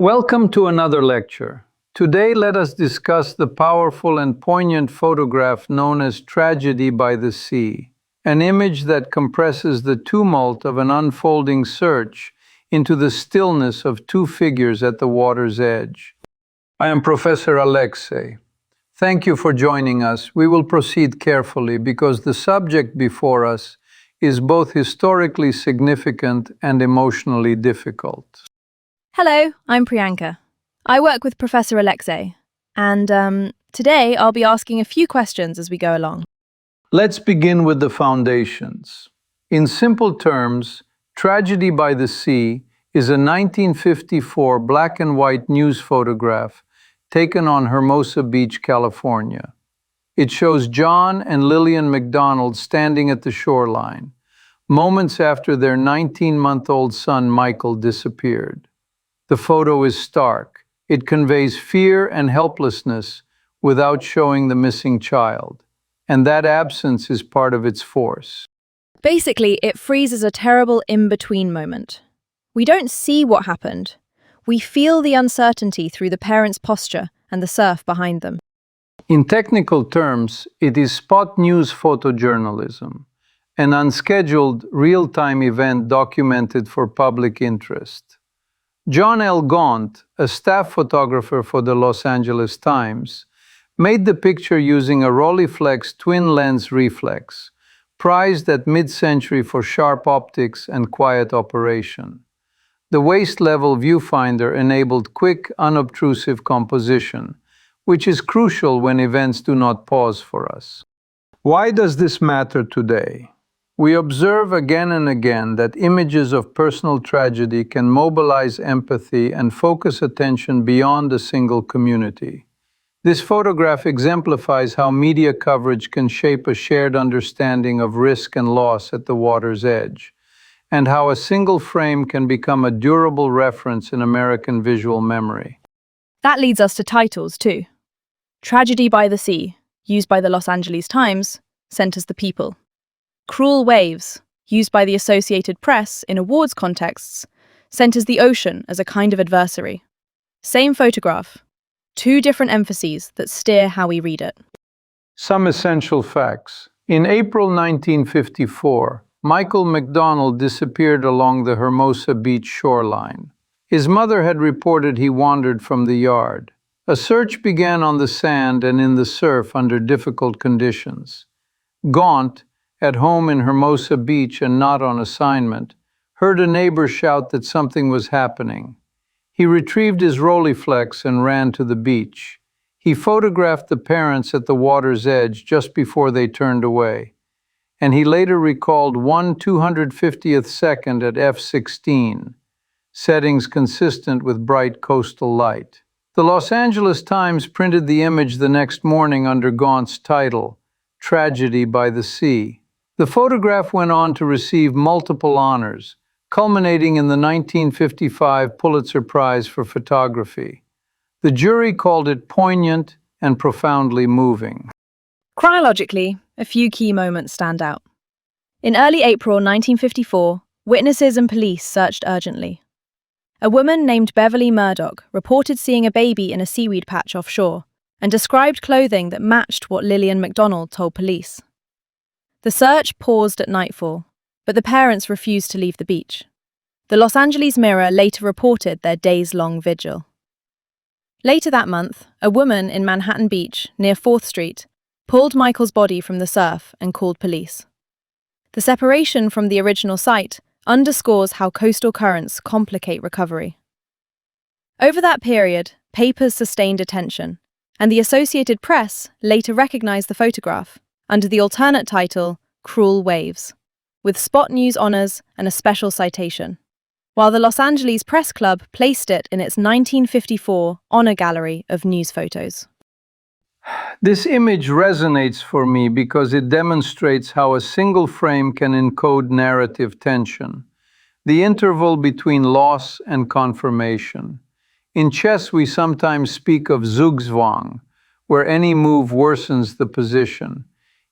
Welcome to another lecture. Today let us discuss the powerful and poignant photograph known as Tragedy by the Sea, an image that compresses the tumult of an unfolding search into the stillness of two figures at the water's edge. I am Professor Alexei. Thank you for joining us. We will proceed carefully because the subject before us is both historically significant and emotionally difficult. Hello, I'm Priyanka. I work with Professor Alexei, and today I'll be asking a few questions as we go along. Let's begin with the foundations. In simple terms, Tragedy by the Sea is a 1954 black and white news photograph taken on Hermosa Beach, California. It shows John and Lillian McDonald standing at the shoreline, moments after their 19-month-old son Michael disappeared. The photo is stark. It conveys fear and helplessness without showing the missing child, and that absence is part of its force. Basically, it freezes a terrible in-between moment. We don't see what happened. We feel the uncertainty through the parents' posture and the surf behind them. In technical terms, it is spot news photojournalism, an unscheduled, real-time event documented for public interest. John L. Gaunt, a staff photographer for the Los Angeles Times, made the picture using a Rolleiflex twin-lens reflex, prized at mid-century for sharp optics and quiet operation. The waist-level viewfinder enabled quick, unobtrusive composition, which is crucial when events do not pause for us. Why does this matter today? We observe again and again that images of personal tragedy can mobilize empathy and focus attention beyond a single community. This photograph exemplifies how media coverage can shape a shared understanding of risk and loss at the water's edge, and how a single frame can become a durable reference in American visual memory. That leads us to titles, too. Tragedy by the Sea, used by the Los Angeles Times, centers the people. Cruel Waves, used by the Associated Press in awards contexts, centers the ocean as a kind of adversary. Same photograph, two different emphases that steer how we read it. Some essential facts. In April 1954, Michael McDonald disappeared along the Hermosa Beach shoreline. His mother had reported he wandered from the yard. A search began on the sand and in the surf under difficult conditions. Gaunt, at home in Hermosa Beach and not on assignment, heard a neighbor shout that something was happening. He retrieved his Rolleiflex and ran to the beach. He photographed the parents at the water's edge just before they turned away, and he later recalled 1/250th second at f/16, settings consistent with bright coastal light. The Los Angeles Times printed the image the next morning under Gaunt's title, Tragedy by the Sea. The photograph went on to receive multiple honors, culminating in the 1955 Pulitzer Prize for Photography. The jury called it poignant and profoundly moving. Chronologically, a few key moments stand out. In early April 1954, witnesses and police searched urgently. A woman named Beverly Murdoch reported seeing a baby in a seaweed patch offshore and described clothing that matched what Lillian McDonald told police. The search paused at nightfall, but the parents refused to leave the beach. The Los Angeles Mirror later reported their days-long vigil. Later that month, a woman in Manhattan Beach, near 4th Street, pulled Michael's body from the surf and called police. The separation from the original site underscores how coastal currents complicate recovery. Over that period, papers sustained attention, and the Associated Press later recognized the photograph under the alternate title, Cruel Waves, with spot news honors and a special citation, while the Los Angeles Press Club placed it in its 1954 honor gallery of news photos. This image resonates for me because it demonstrates how a single frame can encode narrative tension, the interval between loss and confirmation. In chess, we sometimes speak of Zugzwang, where any move worsens the position.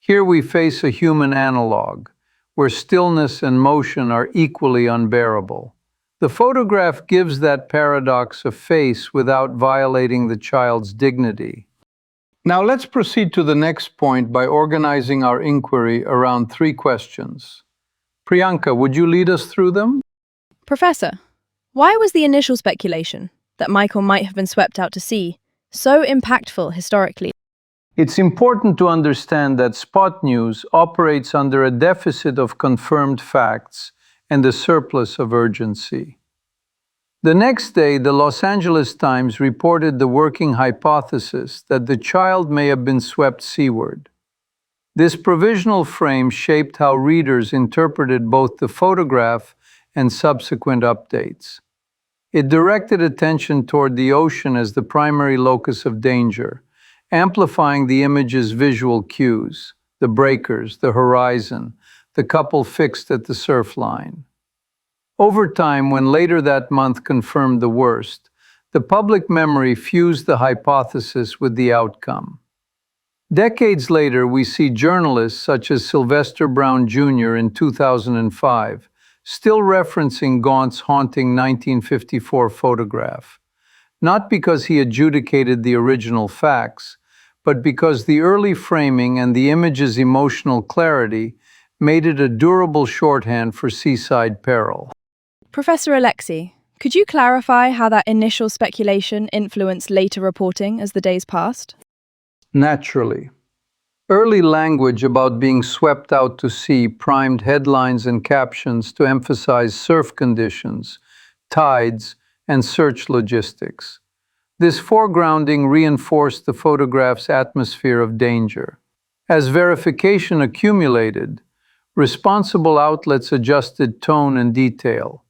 Here we face a human analog, where stillness and motion are equally unbearable. The photograph gives that paradox a face without violating the child's dignity. Now let's proceed to the next point by organizing our inquiry around three questions. Priyanka, would you lead us through them? Professor, why was the initial speculation that Michael might have been swept out to sea so impactful historically? It's important to understand that spot news operates under a deficit of confirmed facts and a surplus of urgency. The next day, the Los Angeles Times reported the working hypothesis that the child may have been swept seaward. This provisional frame shaped how readers interpreted both the photograph and subsequent updates. It directed attention toward the ocean as the primary locus of danger, amplifying the image's visual cues, the breakers, the horizon, the couple fixed at the surf line. Over time, when later that month confirmed the worst, the public memory fused the hypothesis with the outcome. Decades later, we see journalists such as Sylvester Brown Jr. in 2005 still referencing Gaunt's haunting 1954 photograph, not because he adjudicated the original facts, but because the early framing and the image's emotional clarity made it a durable shorthand for seaside peril. Professor Alexei, could you clarify how that initial speculation influenced later reporting as the days passed? Naturally. Early language about being swept out to sea primed headlines and captions to emphasize surf conditions, tides, and search logistics. This foregrounding reinforced the photograph's atmosphere of danger. As verification accumulated, responsible outlets adjusted tone and detail,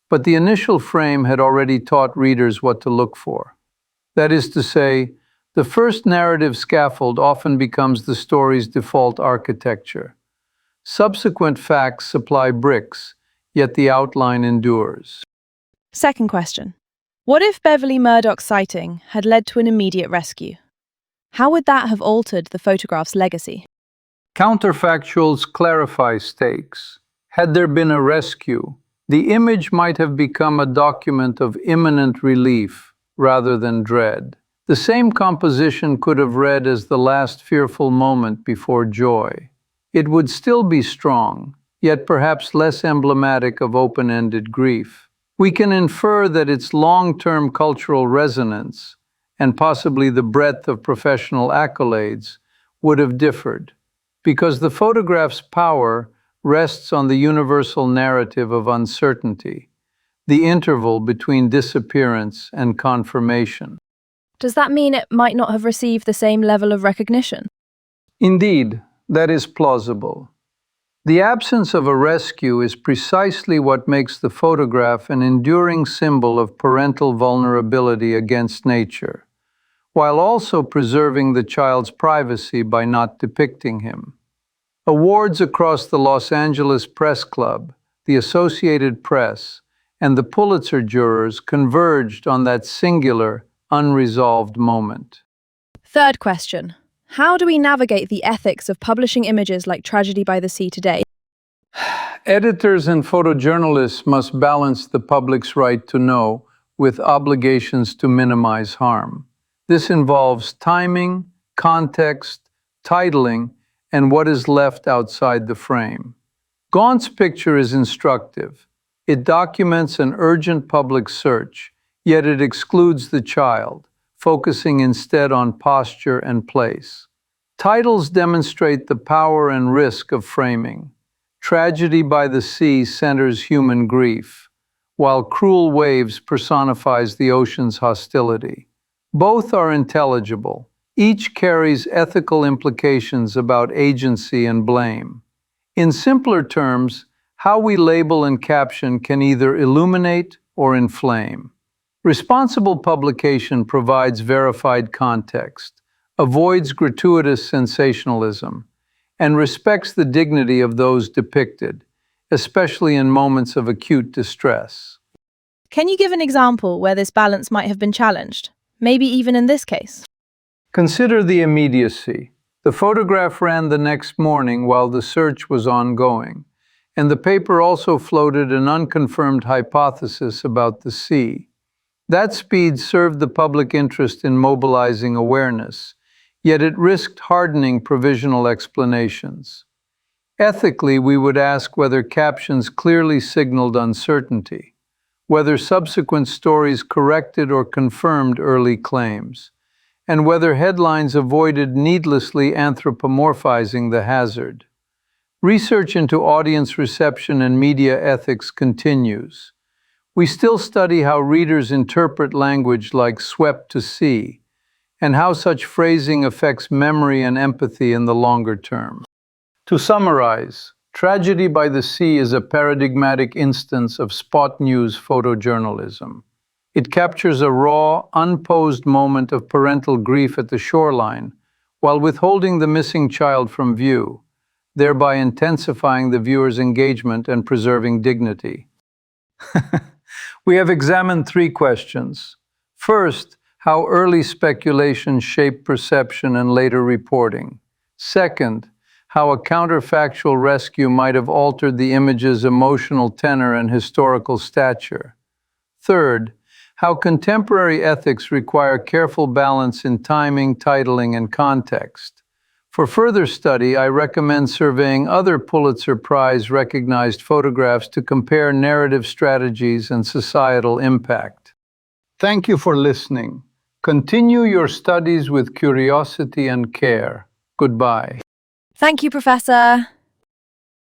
but the initial frame had already taught readers what to look for. That is to say, the first narrative scaffold often becomes the story's default architecture. Subsequent facts supply bricks, yet the outline endures. Second question. What if Beverly Murdoch's sighting had led to an immediate rescue? How would that have altered the photograph's legacy? Counterfactuals clarify stakes. Had there been a rescue, the image might have become a document of imminent relief rather than dread. The same composition could have read as the last fearful moment before joy. It would still be strong, yet perhaps less emblematic of open-ended grief. We can infer that its long-term cultural resonance, and possibly the breadth of professional accolades, would have differed, because the photograph's power rests on the universal narrative of uncertainty, the interval between disappearance and confirmation. Does that mean it might not have received the same level of recognition? Indeed, that is plausible. The absence of a rescue is precisely what makes the photograph an enduring symbol of parental vulnerability against nature, while also preserving the child's privacy by not depicting him. Awards across the Los Angeles Press Club, the Associated Press, and the Pulitzer jurors converged on that singular, unresolved moment. Third question. How do we navigate the ethics of publishing images like Tragedy by the Sea today? Editors and photojournalists must balance the public's right to know with obligations to minimize harm. This involves timing, context, titling, and what is left outside the frame. Gaunt's picture is instructive. It documents an urgent public search, yet it excludes the child, focusing instead on posture and place. Titles demonstrate the power and risk of framing. Tragedy by the Sea centers human grief, while Cruel Waves personifies the ocean's hostility. Both are intelligible. Each carries ethical implications about agency and blame. In simpler terms, how we label and caption can either illuminate or inflame. Responsible publication provides verified context, avoids gratuitous sensationalism, and respects the dignity of those depicted, especially in moments of acute distress. Can you give an example where this balance might have been challenged, maybe even in this case? Consider the immediacy. The photograph ran the next morning while the search was ongoing, and the paper also floated an unconfirmed hypothesis about the sea. That speed served the public interest in mobilizing awareness, yet it risked hardening provisional explanations. Ethically, we would ask whether captions clearly signaled uncertainty, whether subsequent stories corrected or confirmed early claims, and whether headlines avoided needlessly anthropomorphizing the hazard. Research into audience reception and media ethics continues. We still study how readers interpret language like swept to sea, and how such phrasing affects memory and empathy in the longer term. To summarize, Tragedy by the Sea is a paradigmatic instance of spot news photojournalism. It captures a raw, unposed moment of parental grief at the shoreline, while withholding the missing child from view, thereby intensifying the viewer's engagement and preserving dignity. We have examined 3 questions. First, how early speculation shaped perception and later reporting. Second, how a counterfactual rescue might have altered the image's emotional tenor and historical stature. Third, how contemporary ethics require careful balance in timing, titling, and context. For further study, I recommend surveying other Pulitzer Prize-recognized photographs to compare narrative strategies and societal impact. Thank you for listening. Continue your studies with curiosity and care. Goodbye. Thank you, Professor.